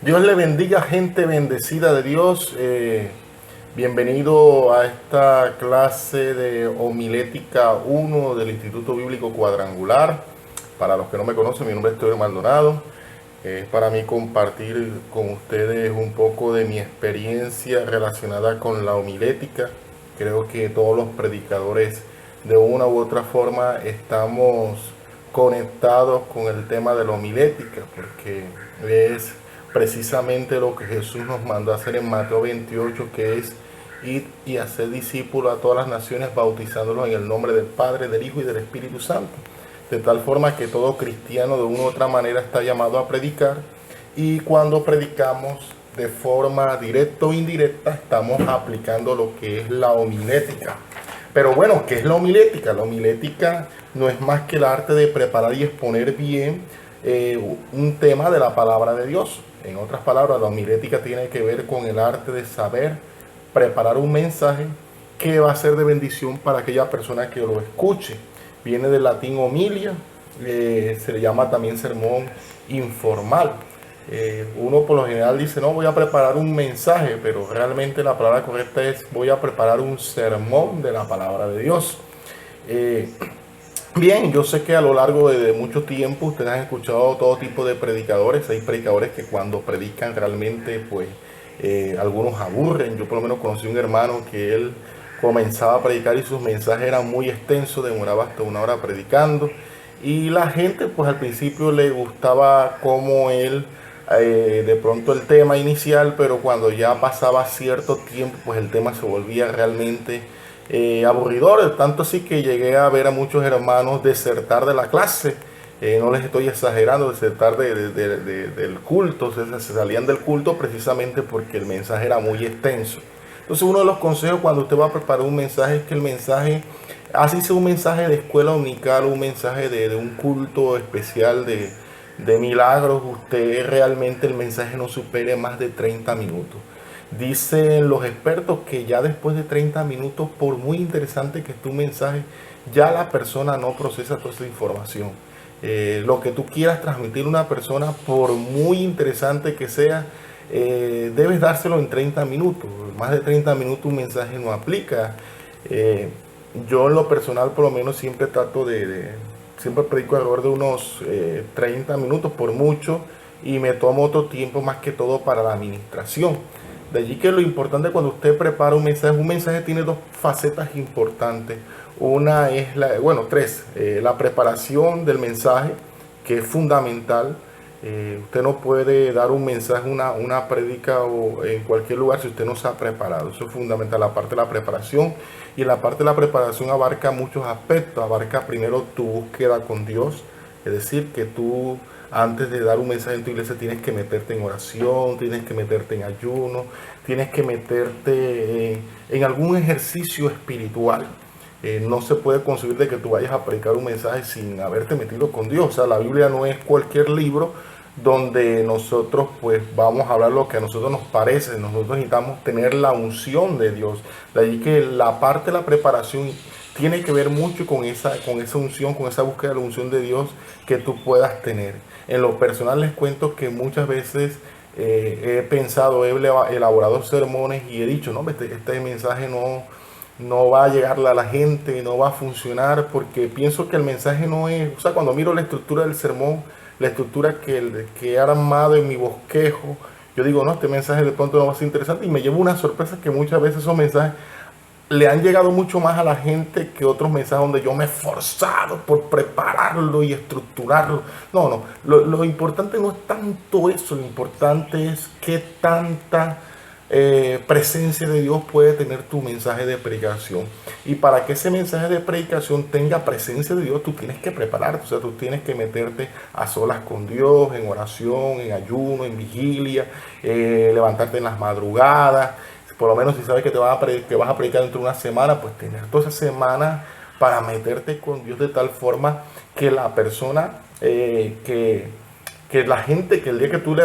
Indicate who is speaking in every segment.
Speaker 1: Dios le bendiga, gente bendecida de Dios. Bienvenido a esta clase de homilética 1 del Instituto Bíblico Cuadrangular. Para los que no me conocen, mi nombre es Teodoro Maldonado. Es para mí compartir con ustedes un poco de mi experiencia relacionada con la homilética. Creo que todos los predicadores de una u otra forma estamos conectados con el tema de la homilética, porque es precisamente lo que Jesús nos mandó a hacer en Mateo 28, que es ir y hacer discípulos a todas las naciones, bautizándolos en el nombre del Padre, del Hijo y del Espíritu Santo. De tal forma que todo cristiano de una u otra manera está llamado a predicar, y cuando predicamos de forma directa o indirecta estamos aplicando lo que es la homilética. Pero bueno, ¿qué es la homilética? La homilética no es más que el arte de preparar y exponer bien un tema de la palabra de Dios. En otras palabras, la homilética tiene que ver con el arte de saber preparar un mensaje que va a ser de bendición para aquella persona que lo escuche. Viene del latín homilia, se le llama también sermón informal. Uno por lo general dice, no, voy a preparar un mensaje, pero realmente la palabra correcta es, voy a preparar un sermón de la palabra de Dios. Bien, yo sé que a lo largo de mucho tiempo ustedes han escuchado todo tipo de predicadores. Hay predicadores que cuando predican realmente, pues, algunos aburren. Yo por lo menos conocí un hermano que él comenzaba a predicar y sus mensajes eran muy extensos, demoraba hasta 1 hora predicando. Y la gente, pues al principio le gustaba como él, de pronto el tema inicial, pero cuando ya pasaba cierto tiempo, pues el tema se volvía realmente aburridor, tanto así que llegué a ver a muchos hermanos desertar de la clase. No les estoy exagerando, desertar del culto, se salían del culto precisamente porque el mensaje era muy extenso. Entonces, uno de los consejos cuando usted va a preparar un mensaje es que el mensaje, así sea un mensaje de escuela dominical, un mensaje de un culto especial de milagros, usted realmente el mensaje no supere más de 30 minutos. Dicen los expertos que ya después de 30 minutos, por muy interesante que esté un mensaje, ya la persona no procesa toda esa información. Lo que tú quieras transmitir a una persona, por muy interesante que sea, debes dárselo en 30 minutos. Más de 30 minutos un mensaje no aplica. Yo en lo personal por lo menos siempre trato siempre predico alrededor de unos 30 minutos por mucho, y me tomo otro tiempo más que todo para la administración. De allí que lo importante cuando usted prepara un mensaje tiene dos facetas importantes. Una es, tres, la preparación del mensaje, que es fundamental. Usted no puede dar un mensaje, una prédica o en cualquier lugar si usted no se ha preparado. Eso es fundamental, la parte de la preparación. Y la parte de la preparación abarca muchos aspectos. Abarca primero tu búsqueda con Dios, es decir, que tú antes de dar un mensaje en tu iglesia tienes que meterte en oración, tienes que meterte en ayuno, tienes que meterte en algún ejercicio espiritual. No se puede concebir de que tú vayas a predicar un mensaje sin haberte metido con Dios. O sea, la Biblia no es cualquier libro donde nosotros pues vamos a hablar lo que a nosotros nos parece. Nosotros necesitamos tener la unción de Dios. De ahí que la parte de la preparación tiene que ver mucho con esa unción, con esa búsqueda de la unción de Dios que tú puedas tener. En lo personal les cuento que muchas veces he pensado, he elaborado sermones y he dicho, no, este mensaje no va a llegarle a la gente, no va a funcionar, porque pienso que el mensaje no es, o sea, cuando miro la estructura del sermón, la estructura que he armado en mi bosquejo, yo digo, no, este mensaje de pronto no va a ser interesante, y me llevo una sorpresa que muchas veces esos mensajes le han llegado mucho más a la gente que otros mensajes donde yo me he esforzado por prepararlo y estructurarlo. No, lo importante no es tanto eso, lo importante es qué tanta presencia de Dios puede tener tu mensaje de predicación. Y para que ese mensaje de predicación tenga presencia de Dios, tú tienes que prepararte, o sea, tú tienes que meterte a solas con Dios, en oración, en ayuno, en vigilia, levantarte en las madrugadas. Por lo menos si sabes que que vas a predicar dentro de una semana, pues tener toda esa semana para meterte con Dios de tal forma que la persona, que la gente, que el día que tú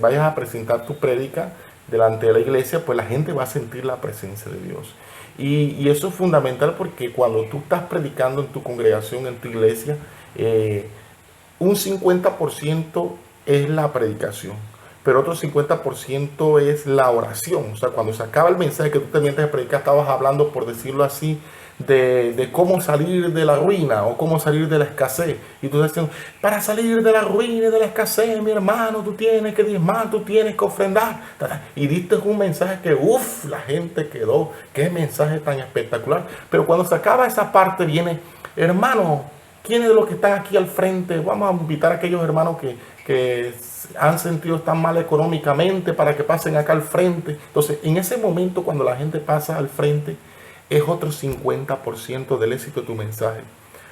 Speaker 1: vayas a presentar tu prédica delante de la iglesia, pues la gente va a sentir la presencia de Dios. Y eso es fundamental, porque cuando tú estás predicando en tu congregación, en tu iglesia, un 50% es la predicación. pero otro 50% es la oración. O sea, cuando se acaba el mensaje que tú terminaste de predicar, estabas hablando, por decirlo así, de cómo salir de la ruina o cómo salir de la escasez. Y tú decías, para salir de la ruina y de la escasez, mi hermano, tú tienes que diezmar, tú tienes que ofrendar. Y diste un mensaje que, uff, la gente quedó, qué mensaje tan espectacular. Pero cuando se acaba esa parte viene, hermano, ¿quiénes de los que están aquí al frente? Vamos a invitar a aquellos hermanos que han sentido tan mal económicamente para que pasen acá al frente. Entonces, en ese momento, cuando la gente pasa al frente, es otro 50% del éxito de tu mensaje.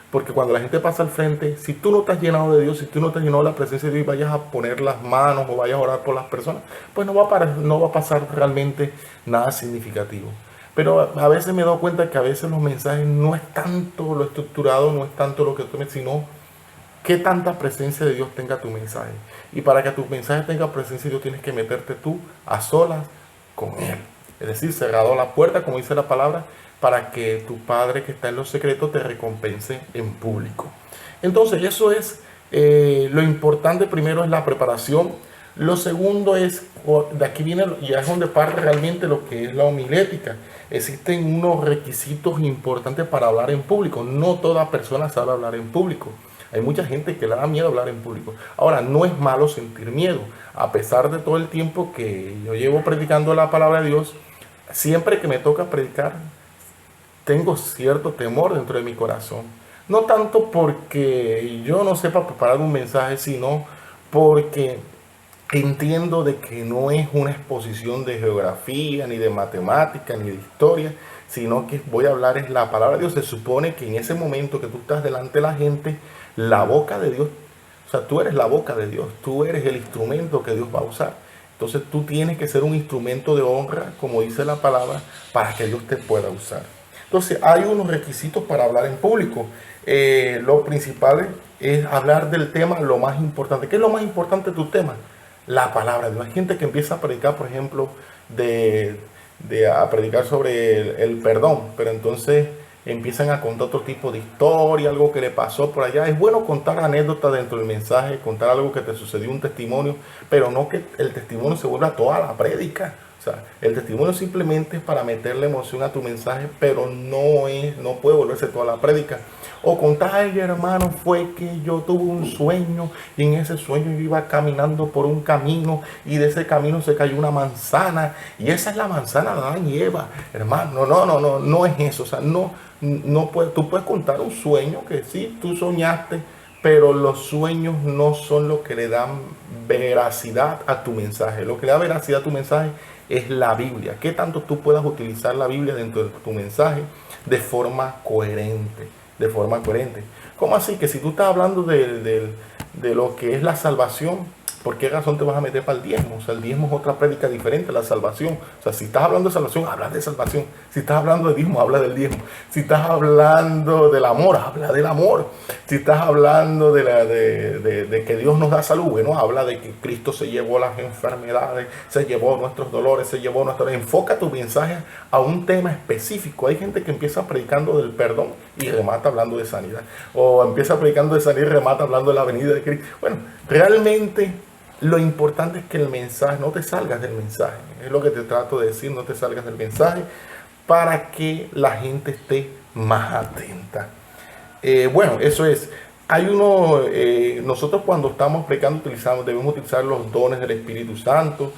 Speaker 1: Porque cuando la gente pasa al frente, si tú no te has llenado de Dios, si tú no te has llenado de la presencia de Dios y vayas a poner las manos o vayas a orar por las personas, pues no va a pasar realmente nada significativo. Pero a veces me he dado cuenta que a veces los mensajes no es tanto lo estructurado, no es tanto lo que tú me, sino qué tanta presencia de Dios tenga tu mensaje. Y para que tu mensaje tenga presencia de Dios, tienes que meterte tú a solas con Él. Es decir, cerrado la puerta, como dice la palabra, para que tu Padre que está en los secretos te recompense en público. Entonces, eso es lo importante. Primero es la preparación. Lo segundo es, de aquí viene, y es donde parte realmente lo que es la homilética. Existen unos requisitos importantes para hablar en público. No toda persona sabe hablar en público. Hay mucha gente que le da miedo hablar en público. Ahora, no es malo sentir miedo. A pesar de todo el tiempo que yo llevo predicando la palabra de Dios, siempre que me toca predicar, tengo cierto temor dentro de mi corazón. No tanto porque yo no sepa preparar un mensaje, sino porque entiendo de que no es una exposición de geografía, ni de matemática, ni de historia, sino que voy a hablar es la palabra de Dios. Se supone que en ese momento que tú estás delante de la gente, la boca de Dios, o sea, tú eres la boca de Dios, tú eres el instrumento que Dios va a usar. Entonces tú tienes que ser un instrumento de honra, como dice la palabra, para que Dios te pueda usar. Entonces hay unos requisitos para hablar en público. Lo principal es hablar del tema, lo más importante. ¿Qué es lo más importante de tu tema? La palabra de Dios. Hay gente que empieza a predicar, por ejemplo, a predicar sobre el perdón, pero entonces empiezan a contar otro tipo de historia, algo que le pasó por allá. Es bueno contar anécdotas dentro del mensaje, contar algo que te sucedió, un testimonio, pero no que el testimonio se vuelva toda la prédica. O sea, el testimonio simplemente es para meterle emoción a tu mensaje, pero no puede volverse toda la prédica. O contar, ay hermano, fue que yo tuve un sueño y en ese sueño yo iba caminando por un camino y de ese camino se cayó una manzana y esa es la manzana de Adán y Eva. Hermano, no es eso. O sea, tú puedes contar un sueño que sí, tú soñaste, pero los sueños no son lo que le dan veracidad a tu mensaje. Lo que le da veracidad a tu mensaje es la Biblia. ¿Qué tanto tú puedas utilizar la Biblia dentro de tu mensaje de forma coherente? De forma coherente. ¿Cómo así? Que si tú estás hablando de lo que es la salvación, ¿por qué razón te vas a meter para el diezmo? O sea, el diezmo es otra prédica diferente a la salvación. O sea, si estás hablando de salvación, habla de salvación. Si estás hablando de diezmo, habla del diezmo. Si estás hablando del amor, habla del amor. Si estás hablando de que Dios nos da salud, bueno, habla de que Cristo se llevó las enfermedades, se llevó nuestros dolores, se llevó nuestros... Enfoca tu mensaje a un tema específico. Hay gente que empieza predicando del perdón y remata hablando de sanidad. O empieza predicando de sanidad y remata hablando de la venida de Cristo. Bueno, realmente lo importante es que el mensaje, no te salgas del mensaje. Es lo que te trato de decir, no te salgas del mensaje para que la gente esté más atenta. Bueno, eso es. Nosotros cuando estamos predicando debemos utilizar los dones del Espíritu Santo.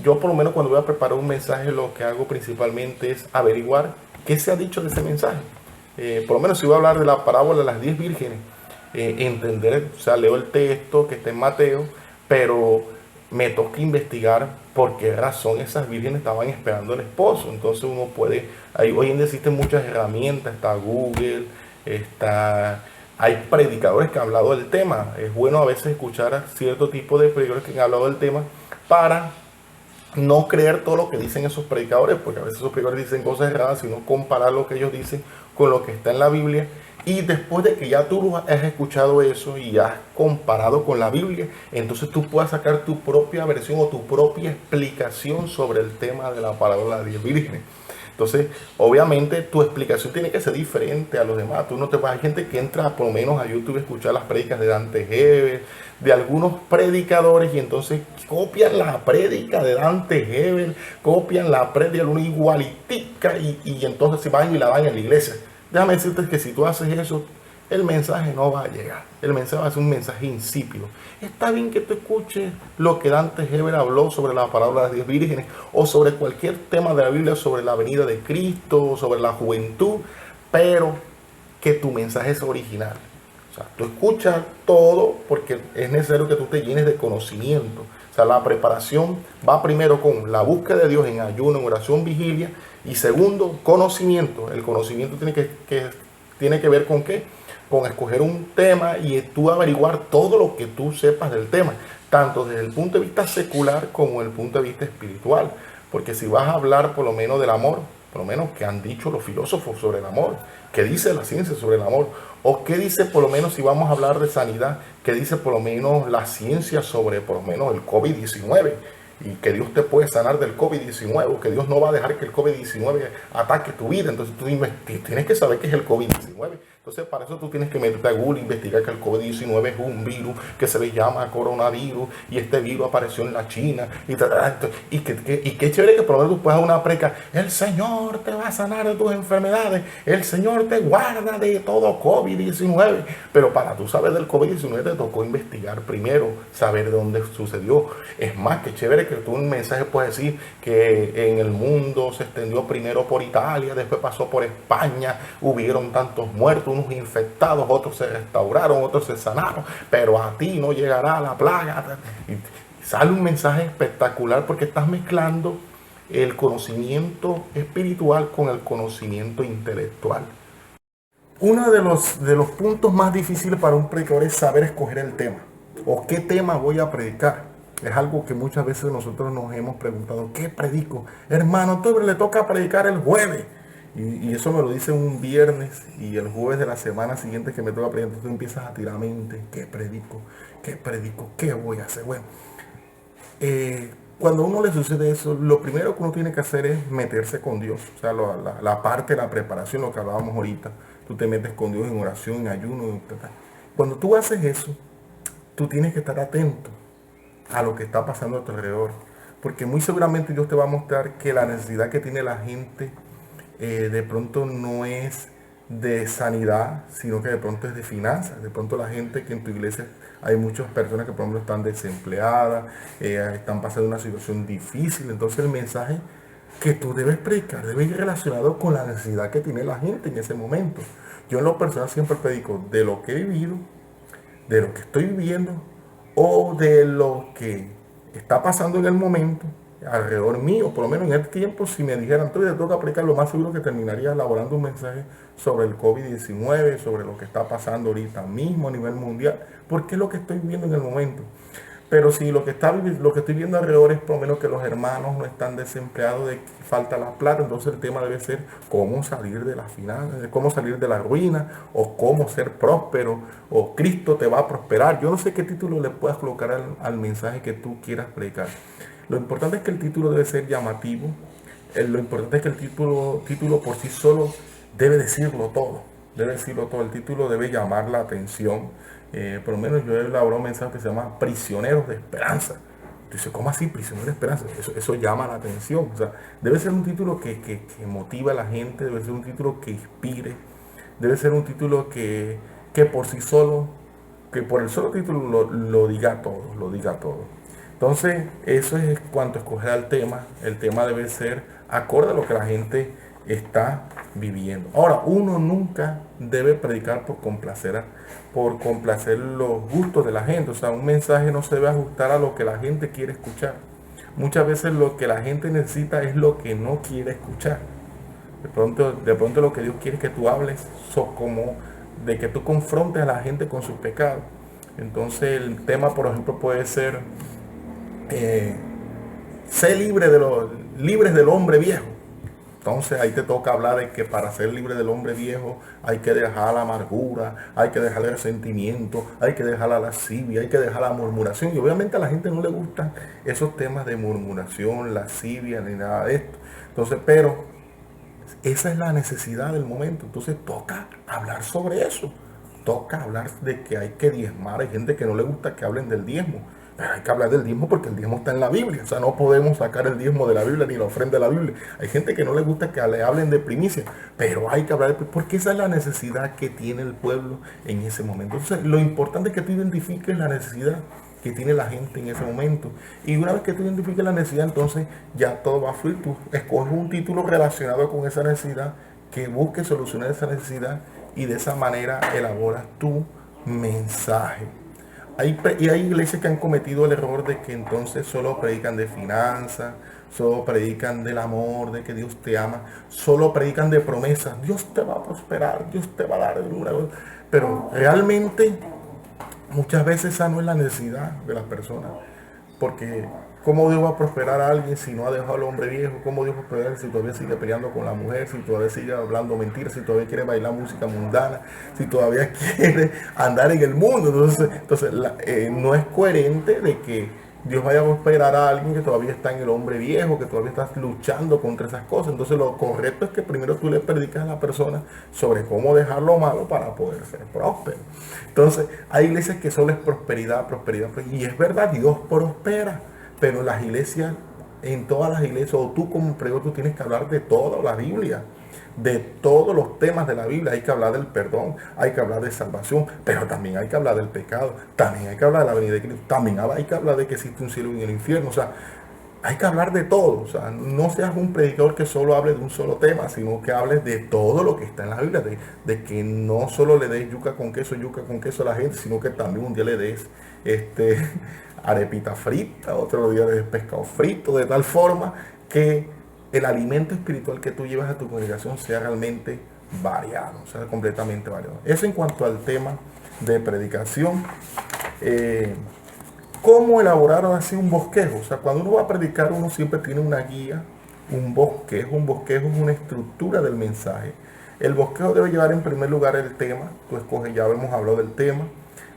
Speaker 1: Yo por lo menos cuando voy a preparar un mensaje, lo que hago principalmente es averiguar qué se ha dicho de ese mensaje. Por lo menos si voy a hablar de la parábola de las 10 vírgenes, entender, o sea, leo el texto que está en Mateo, pero me toca investigar por qué razón esas vírgenes estaban esperando al esposo. Entonces uno puede, hoy en día existen muchas herramientas, está Google, hay predicadores que han hablado del tema. Es bueno a veces escuchar a cierto tipo de predicadores que han hablado del tema para no creer todo lo que dicen esos predicadores, porque a veces esos predicadores dicen cosas erradas, sino comparar lo que ellos dicen con lo que está en la Biblia. Y después de que ya tú has escuchado eso y has comparado con la Biblia, entonces tú puedas sacar tu propia versión o tu propia explicación sobre el tema de la parábola de las 10 vírgenes. Entonces, obviamente, tu explicación tiene que ser diferente a los demás. Tú no te vas, hay gente que entra por lo menos a YouTube a escuchar las prédicas de Dante Gebel, de algunos predicadores, y entonces copian la prédica de Dante Gebel, copian la prédica de una igualitica, y entonces se van y la dan en la iglesia. Déjame decirte que si tú haces eso, el mensaje no va a llegar. El mensaje va a ser un mensaje insípido. Está bien que tú escuches lo que Dante Gebel habló sobre la parábola de las 10 vírgenes o sobre cualquier tema de la Biblia, sobre la venida de Cristo, sobre la juventud, pero que tu mensaje es original. O sea, tú escuchas todo porque es necesario que tú te llenes de conocimiento. O sea, la preparación va primero con la búsqueda de Dios en ayuno, en oración, vigilia, y segundo, conocimiento. El conocimiento tiene que ver con qué, con escoger un tema y tú averiguar todo lo que tú sepas del tema, tanto desde el punto de vista secular como desde el punto de vista espiritual. Porque si vas a hablar por lo menos del amor, por lo menos qué han dicho los filósofos sobre el amor, qué dice la ciencia sobre el amor, o qué dice por lo menos si vamos a hablar de sanidad, qué dice por lo menos la ciencia sobre por lo menos el COVID-19, y que Dios te puede sanar del COVID-19, que Dios no va a dejar que el COVID-19 ataque tu vida. Entonces tú tienes que saber qué es el COVID-19. Entonces para eso tú tienes que meterte a Google e investigar que el COVID-19 es un virus que se le llama coronavirus, y este virus apareció en la China, y qué chévere que por lo menos tú puedas dar una preca: el Señor te va a sanar de tus enfermedades, el Señor te guarda de todo COVID-19. Pero para tú saber del COVID-19 te tocó investigar primero, saber de dónde sucedió. Es más, que chévere que tú un mensaje puedes decir que en el mundo se extendió primero por Italia, después pasó por España, hubieron tantos muertos, unos infectados, otros se restauraron, otros se sanaron, pero a ti no llegará la plaga. Y sale un mensaje espectacular porque estás mezclando el conocimiento espiritual con el conocimiento intelectual. Uno de los puntos más difíciles para un predicador es saber escoger el tema o qué tema voy a predicar. Es algo que muchas veces nosotros nos hemos preguntado: ¿qué predico? Hermano, entonces le toca predicar el jueves. Y eso me lo dice un viernes, y el jueves de la semana siguiente que me toca predicar, entonces tú empiezas a tirar mente: ¿qué predico? ¿Qué predico? ¿Qué voy a hacer? Bueno, cuando a uno le sucede eso, lo primero que uno tiene que hacer es meterse con Dios. O sea, la parte de la preparación, lo que hablábamos ahorita. Tú te metes con Dios en oración, en ayuno. Cuando tú haces eso, tú tienes que estar atento a lo que está pasando a tu alrededor. Porque muy seguramente Dios te va a mostrar que la necesidad que tiene la gente de pronto no es de sanidad, sino que de pronto es de finanzas. De pronto la gente que en tu iglesia hay muchas personas que por ejemplo están desempleadas, están pasando una situación difícil. Entonces el mensaje que tú debes predicar debe ir relacionado con la necesidad que tiene la gente en ese momento. Yo en lo personal siempre predico de lo que he vivido, de lo que estoy viviendo, o de lo que está pasando en el momento alrededor mío. Por lo menos en este tiempo, si me dijeran: tú te toca predicar, lo más seguro que terminaría elaborando un mensaje sobre el COVID-19, sobre lo que está pasando ahorita mismo a nivel mundial, porque es lo que estoy viviendo en el momento. Pero si lo que estoy viendo alrededor es por lo menos que los hermanos no están desempleados, de que falta la plata, entonces el tema debe ser cómo salir de las finanzas, cómo salir de la ruina, o cómo ser próspero, o Cristo te va a prosperar. Yo no sé qué título le puedas colocar al mensaje que tú quieras predicar. Lo importante es que el título debe ser llamativo. Lo importante es que el título por sí solo debe decirlo todo. Debe decirlo todo. El título debe llamar la atención. Por lo menos yo he elaborado un mensaje que se llama Prisioneros de Esperanza. Entonces, ¿cómo así, Prisioneros de Esperanza? Eso llama la atención. O sea, debe ser un título que motive a la gente, debe ser un título que inspire, debe ser un título que por sí solo, que por el solo título lo diga todo, lo diga todo. Entonces, eso es cuanto a escoger al tema. El tema debe ser acorde a lo que la gente está viviendo. Ahora, uno nunca debe predicar por complacer los gustos de la gente. O sea, un mensaje no se debe ajustar a lo que la gente quiere escuchar. Muchas veces lo que la gente necesita es lo que no quiere escuchar. De pronto lo que Dios quiere es que tú hables como de que tú confrontes a la gente con sus pecados. Entonces el tema, por ejemplo, puede ser ser libres del hombre viejo. Entonces ahí te toca hablar de que para ser libre del hombre viejo hay que dejar la amargura, hay que dejar el resentimiento, hay que dejar la lascivia, hay que dejar la murmuración. Y obviamente a la gente no le gustan esos temas de murmuración, lascivia, ni nada de esto. Entonces, pero Esa es la necesidad del momento. Entonces toca hablar sobre eso. Toca hablar de que hay que diezmar. Hay gente que no le gusta que hablen del diezmo. Pero hay que hablar del diezmo porque el diezmo está en la Biblia. O sea, no podemos sacar el diezmo de la Biblia ni la ofrenda de la Biblia. Hay gente que no le gusta que le hablen de primicia. Pero hay que hablar porque esa es la necesidad que tiene el pueblo en ese momento. Entonces, lo importante es que tú identifiques la necesidad que tiene la gente en ese momento. Y una vez que tú identifiques la necesidad, entonces ya todo va a fluir. Tú escoges un título relacionado con esa necesidad, que busque solucionar esa necesidad y de esa manera elaboras tu mensaje. Hay iglesias que han cometido el error de que entonces solo predican de finanzas, solo predican del amor, de que Dios te ama, solo predican de promesas. Dios te va a prosperar, Dios te va a dar una. Pero realmente muchas veces esa no es la necesidad de las personas. Porque ¿cómo Dios va a prosperar a alguien si no ha dejado al hombre viejo? ¿Cómo Dios va a prosperar si todavía sigue peleando con la mujer? Si todavía sigue hablando mentiras, si todavía quiere bailar música mundana, si todavía quiere andar en el mundo. Entonces no es coherente de que Dios vaya a prosperar a alguien que todavía está en el hombre viejo, que todavía está luchando contra esas cosas. Entonces lo correcto es que primero tú le predicas a la persona sobre cómo dejar lo malo para poder ser próspero. Entonces hay iglesias que solo es prosperidad, prosperidad, y es verdad, Dios prospera, pero las iglesias, en todas las iglesias, o tú como predicador, tú tienes que hablar de toda la Biblia, de todos los temas de la Biblia. Hay que hablar del perdón, hay que hablar de salvación, pero también hay que hablar del pecado, también hay que hablar de la venida de Cristo, también hay que hablar de que existe un cielo y un infierno. O sea, hay que hablar de todo. O sea, no seas un predicador que solo hable de un solo tema, sino que hables de todo lo que está en la Biblia, de que no solo le des yuca con queso a la gente, sino que también un día le des arepita frita, otro día le des pescado frito, de tal forma que el alimento espiritual que tú llevas a tu congregación sea realmente variado, sea completamente variado. Eso en cuanto al tema de predicación. ¿Cómo elaborar así un bosquejo? O sea, cuando uno va a predicar, uno siempre tiene una guía, un bosquejo. Un bosquejo es una estructura del mensaje. El bosquejo debe llevar en primer lugar el tema. Tú escoges, ya hemos hablado del tema.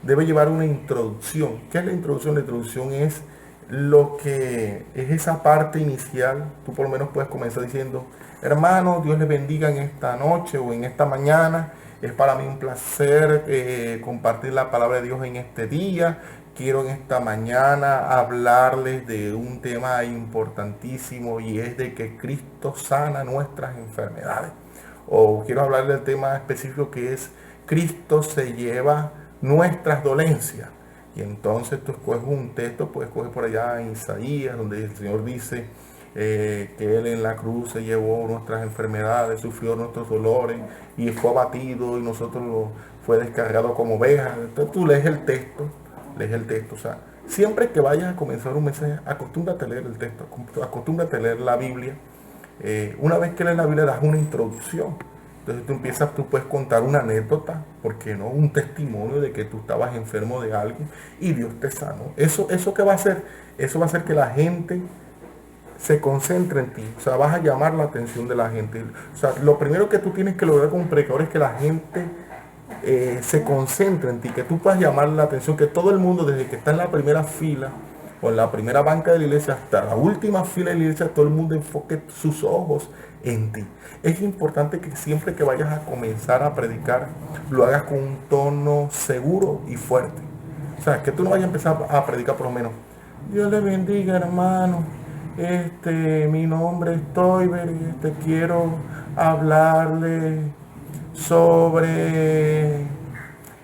Speaker 1: Debe llevar una introducción. ¿Qué es la introducción? La introducción es lo que es esa parte inicial. Tú por lo menos puedes comenzar diciendo: hermano, Dios les bendiga en esta noche o en esta mañana. Es para mí un placer compartir la palabra de Dios en este día. Quiero en esta mañana hablarles de un tema importantísimo, y es de que Cristo sana nuestras enfermedades. O quiero hablarles del tema específico que es: Cristo se lleva nuestras dolencias. Y entonces tú escoges un texto, puedes escoger por allá en Isaías, donde el Señor dice que Él en la cruz se llevó nuestras enfermedades, sufrió nuestros dolores y fue abatido, y nosotros fue descargado como ovejas. Entonces tú lees el texto. O sea, siempre que vayas a comenzar un mensaje, acostúmbrate a leer el texto, acostúmbrate a leer la Biblia. Una vez que lees la Biblia, das una introducción. Entonces tú puedes contar una anécdota, ¿por qué no? Un testimonio de que tú estabas enfermo de algo y Dios te sanó. ¿Eso qué va a hacer? Eso va a hacer que la gente se concentre en ti. O sea, vas a llamar la atención de la gente. O sea, lo primero que tú tienes que lograr como predicador es que la gente se concentre en ti, que tú puedas llamar la atención, que todo el mundo, desde que está en la primera fila o en la primera banca de la iglesia hasta la última fila de la iglesia, todo el mundo enfoque sus ojos en ti. Es importante que siempre que vayas a comenzar a predicar, lo hagas con un tono seguro y fuerte. O sea, que tú no vayas a empezar a predicar por lo menos: Dios le bendiga, hermano, mi nombre es Toiber, quiero hablarle sobre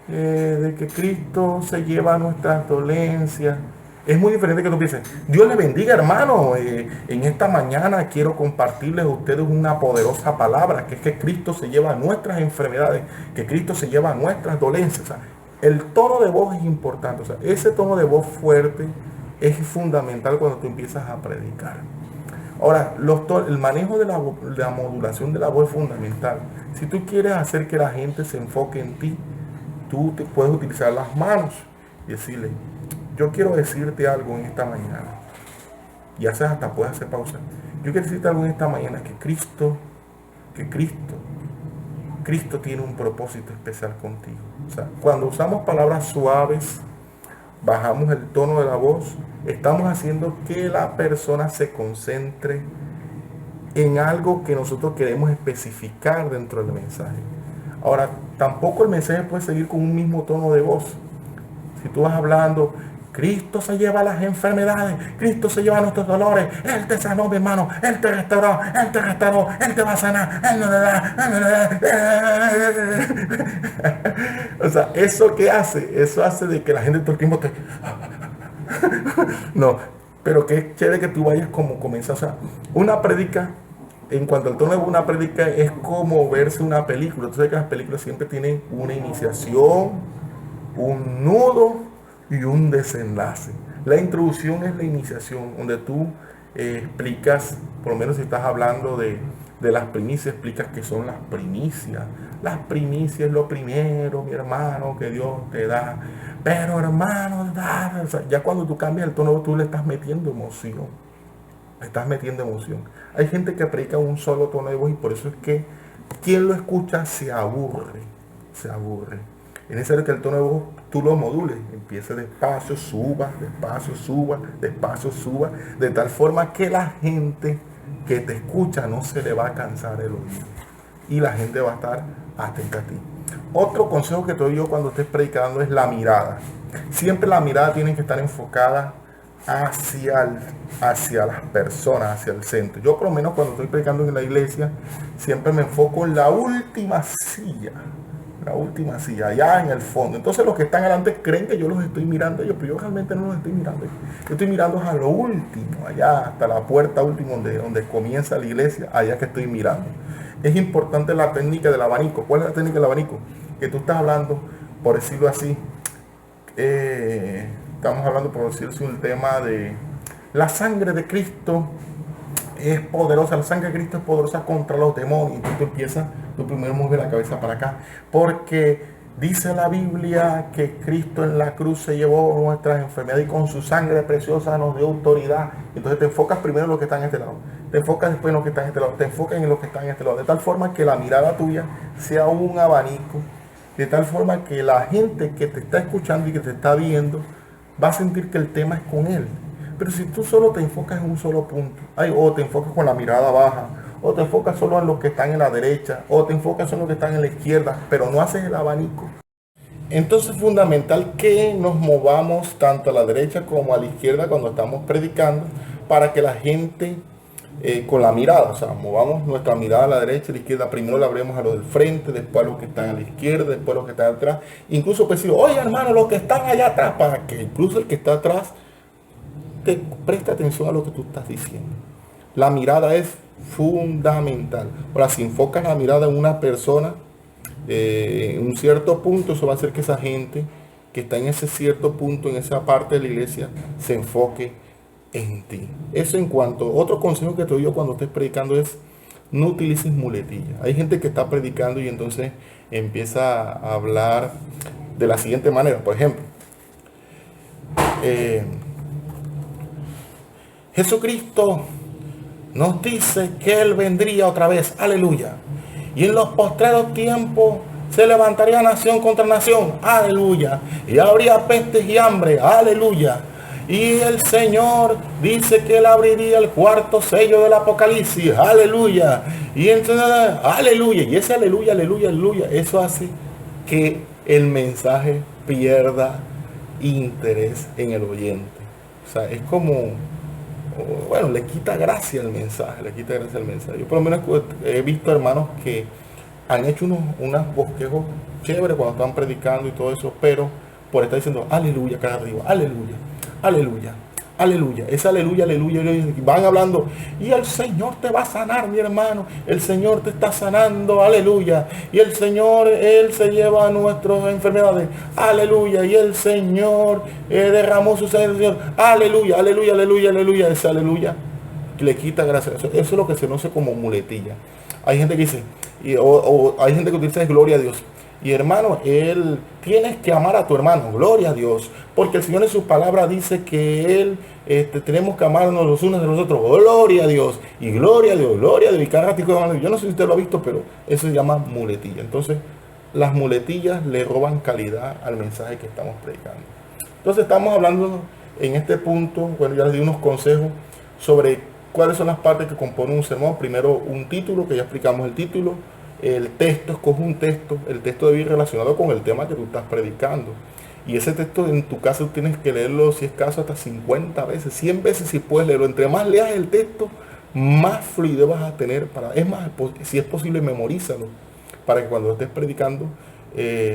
Speaker 1: de que Cristo se lleva nuestras dolencias. Es muy diferente que tú pienses: Dios le bendiga, hermano, en esta mañana quiero compartirles a ustedes una poderosa palabra, que es que Cristo se lleva nuestras enfermedades, que Cristo se lleva nuestras dolencias. O sea, el tono de voz es importante. O sea, ese tono de voz fuerte es fundamental cuando tú empiezas a predicar. Ahora, el manejo de la modulación de la voz es fundamental. Si tú quieres hacer que la gente se enfoque en ti, tú te puedes utilizar las manos y decirle: yo quiero decirte algo en esta mañana. Y hasta puedes hacer pausa. Yo quiero decirte algo en esta mañana, que Cristo tiene un propósito especial contigo. O sea, cuando usamos palabras suaves, bajamos el tono de la voz, estamos haciendo que la persona se concentre en algo que nosotros queremos especificar dentro del mensaje. Ahora, tampoco el mensaje puede seguir con un mismo tono de voz. Si tú vas hablando, Cristo se lleva las enfermedades, Cristo se lleva nuestros dolores, Él te sanó, mi hermano, Él te restauró, Él te va a sanar, O sea, ¿eso qué hace? Eso hace de que la gente todo el tiempo te... No, pero qué chévere que tú vayas como comienzas. O sea, una prédica, en cuanto al tono de una prédica, es como verse una película. Tú sabes que las películas siempre tienen una iniciación, un nudo y un desenlace. La introducción es la iniciación, donde tú explicas, por lo menos si estás hablando de las primicias, explicas qué son las primicias. Las primicias es lo primero, mi hermano, que Dios te da. Pero hermano, o sea, ya cuando tú cambias el tono, tú le estás metiendo emoción. Le estás metiendo emoción. Hay gente que predica un solo tono de voz y por eso es que quien lo escucha se aburre. Se aburre. Es necesario que el tono de voz tú lo modules. Empiece despacio, suba, despacio, suba. De tal forma que la gente que te escucha no se le va a cansar el oído. Y la gente va a estar atenta a ti. Otro consejo que te doy yo cuando estés predicando es la mirada. Siempre la mirada tiene que estar enfocada hacia las personas, hacia el centro. Yo por lo menos cuando estoy predicando en la iglesia, siempre me enfoco en la última silla, allá en el fondo. Entonces los que están adelante creen que yo los estoy mirando pero yo realmente no los estoy mirando. Yo estoy mirando a lo último, allá hasta la puerta última donde comienza la iglesia, allá que estoy mirando. Es importante la técnica del abanico. ¿Cuál es la técnica del abanico? Que tú estás hablando, por decirlo así, estamos hablando, por decirlo así, un tema de la sangre de Cristo es poderosa, la sangre de Cristo es poderosa contra los demonios. Entonces tú primero mueves la cabeza para acá, porque dice la Biblia que Cristo en la cruz se llevó nuestras enfermedades y con su sangre preciosa nos dio autoridad. Entonces te enfocas primero en lo que está en este lado, te enfocas después en lo que está en este lado, te enfocas en lo que está en este lado, de tal forma que la mirada tuya sea un abanico, de tal forma que la gente que te está escuchando y que te está viendo va a sentir que el tema es con él. Pero si tú solo te enfocas en un solo punto, o te enfocas con la mirada baja, o te enfocas solo en los que están en la derecha, o te enfocas solo en los que están en la izquierda, pero no haces el abanico. Entonces es fundamental que nos movamos tanto a la derecha como a la izquierda cuando estamos predicando, para que la gente con la mirada, o sea, movamos nuestra mirada a la derecha y a la izquierda. Primero la abremos a los del frente, después a los que están a la izquierda, después a los que están atrás. Incluso pues digo, oye hermano, los que están allá atrás, para que incluso el que está atrás te preste atención a lo que tú estás diciendo. La mirada es fundamental. Ahora, si enfocas la mirada en una persona, en un cierto punto, eso va a hacer que esa gente que está en ese cierto punto, en esa parte de la iglesia, se enfoque en ti. Eso en cuanto. Otro consejo que te doy yo cuando estés predicando es no utilices muletillas. Hay gente que está predicando y entonces empieza a hablar de la siguiente manera. Por ejemplo, Jesucristo nos dice que Él vendría otra vez, aleluya. Y en los postreros tiempos se levantaría nación contra nación, aleluya. Y habría pestes y hambre, aleluya. Y el Señor dice que Él abriría el cuarto sello del Apocalipsis, aleluya. Y entonces, aleluya. Y ese aleluya, aleluya, aleluya, eso hace que el mensaje pierda interés en el oyente. O sea, es como... bueno, le quita gracia al mensaje, Yo por lo menos he visto hermanos que han hecho unos bosquejos chéveres cuando están predicando y todo eso, pero por estar diciendo aleluya acá arriba, aleluya, aleluya, aleluya, es aleluya, aleluya, aleluya, van hablando, y el Señor te va a sanar, mi hermano, el Señor te está sanando, aleluya, y el Señor, Él se lleva nuestras enfermedades, aleluya, y el Señor derramó su sangre, aleluya, aleluya, aleluya, aleluya, ese aleluya que le quita gracia. Eso es lo que se conoce como muletilla. Hay gente que dice, o hay gente que utiliza gloria a Dios. Y hermano, tienes que amar a tu hermano, gloria a Dios, porque el Señor en su palabra dice que tenemos que amarnos los unos de los otros, gloria a Dios, y gloria a Dios, y cada ratico, yo no sé si usted lo ha visto, pero eso se llama muletilla. Entonces, las muletillas le roban calidad al mensaje que estamos predicando. Entonces, estamos hablando en este punto, bueno, ya les di unos consejos sobre ¿Cuáles son las partes que componen un sermón? Primero, un título, que ya explicamos el título. El texto, escoge un texto. El texto debe ir relacionado con el tema que tú estás predicando. Y ese texto en tu caso tienes que leerlo, si es caso, hasta 50 veces, 100 veces si puedes leerlo. Entre más leas el texto, más fluidez vas a tener. Es más, si es posible, memorízalo. Para que cuando estés predicando,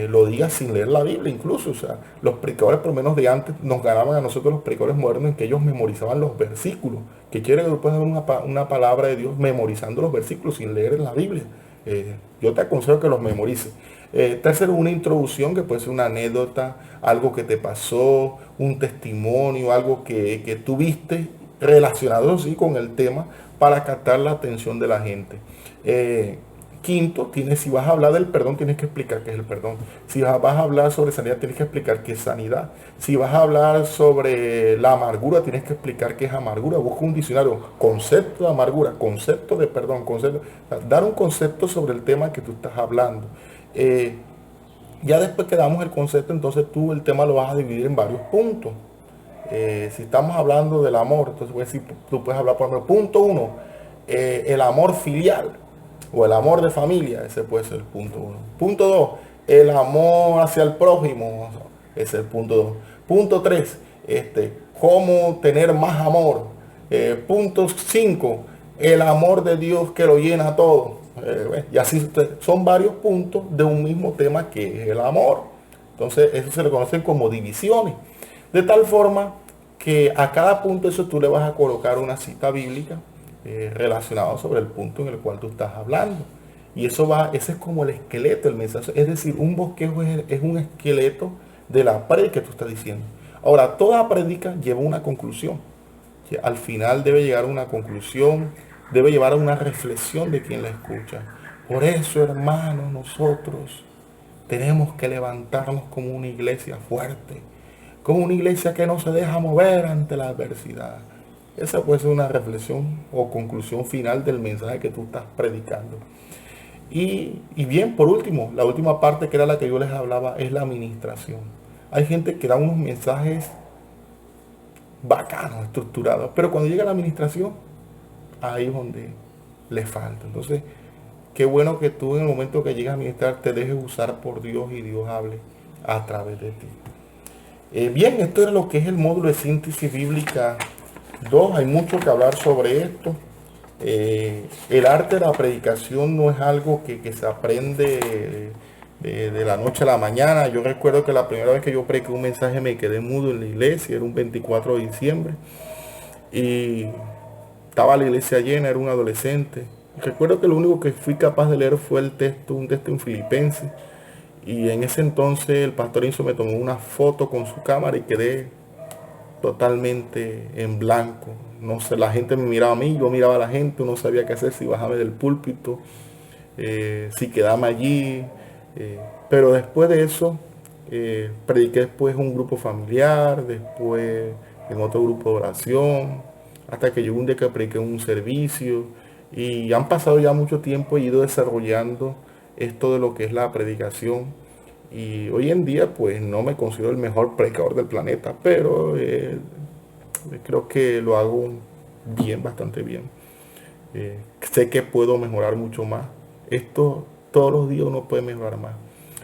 Speaker 1: lo digas sin leer la Biblia incluso. O sea, los predicadores por lo menos de antes nos ganaban a nosotros los predicadores modernos en que ellos memorizaban los versículos. Que quiere que tú puedas dar una palabra de Dios memorizando los versículos sin leer en la Biblia. Yo te aconsejo que los memorices. Tercero, una introducción que puede ser una anécdota, algo que te pasó, un testimonio, algo que tuviste relacionado sí con el tema para captar la atención de la gente. Quinto, si vas a hablar del perdón, tienes que explicar qué es el perdón. Si vas a hablar sobre sanidad, tienes que explicar qué es sanidad. Si vas a hablar sobre la amargura, tienes que explicar qué es amargura. Busca un diccionario, concepto de amargura, concepto de perdón, dar un concepto sobre el tema que tú estás hablando. Ya después que damos el concepto, entonces tú el tema lo vas a dividir en varios puntos. Si estamos hablando del amor, entonces tú puedes hablar, por ejemplo, punto 1, el amor filial o el amor de familia, ese puede ser el punto 1. Punto 2, el amor hacia el prójimo, ese es el punto 2. Punto 3, cómo tener más amor. Punto 5, el amor de Dios que lo llena todo. Y así son varios puntos de un mismo tema que es el amor. Entonces eso se le conocen como divisiones. De tal forma que a cada punto de eso tú le vas a colocar una cita bíblica relacionada sobre el punto en el cual tú estás hablando. Y ese es como el esqueleto del mensaje. Es decir, un bosquejo es un esqueleto de la prédica que tú estás diciendo. Ahora, toda prédica lleva una conclusión. Que al final debe llegar a una conclusión, debe llevar a una reflexión de quien la escucha. Por eso, hermanos, nosotros tenemos que levantarnos como una iglesia fuerte, como una iglesia que no se deja mover ante la adversidad. Esa puede ser una reflexión o conclusión final del mensaje que tú estás predicando. Y bien, por último, la última parte que era la que yo les hablaba es la administración. Hay gente que da unos mensajes bacanos, estructurados, pero cuando llega la administración, ahí es donde le falta. Entonces, qué bueno que tú en el momento que llegas a ministrar te dejes usar por Dios y Dios hable a través de ti. Bien, esto era lo que es el módulo de síntesis bíblica 2. Hay mucho que hablar sobre esto. El arte de la predicación no es algo que se aprende de la noche a la mañana. Yo recuerdo que la primera vez que yo prediqué un mensaje me quedé mudo en la iglesia, era un 24 de diciembre. Y estaba la iglesia llena, era un adolescente. Recuerdo que lo único que fui capaz de leer fue un texto en Filipenses. Y en ese entonces el pastor Enzo me tomó una foto con su cámara y quedé totalmente en blanco. No sé, la gente me miraba a mí, yo miraba a la gente, no sabía qué hacer, si bajarme del púlpito, si quedarme allí. Pero después de eso, prediqué después un grupo familiar, después en otro grupo de oración, hasta que llegó un día que prediqué un servicio. Y han pasado ya mucho tiempo y he ido desarrollando esto de lo que es la predicación. Y hoy en día pues no me considero el mejor predicador del planeta, pero creo que lo hago bien, bastante bien. Sé que puedo mejorar mucho más. Esto todos los días uno puede mejorar más.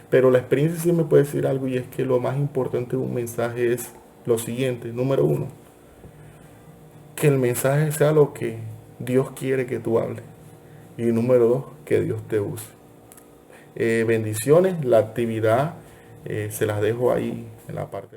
Speaker 1: Pero la experiencia sí me puede decir algo, y es que lo más importante de un mensaje es lo siguiente. Número 1, que el mensaje sea lo que Dios quiere que tú hables. Y número 2, que Dios te use. Bendiciones, la actividad se las dejo ahí en la parte de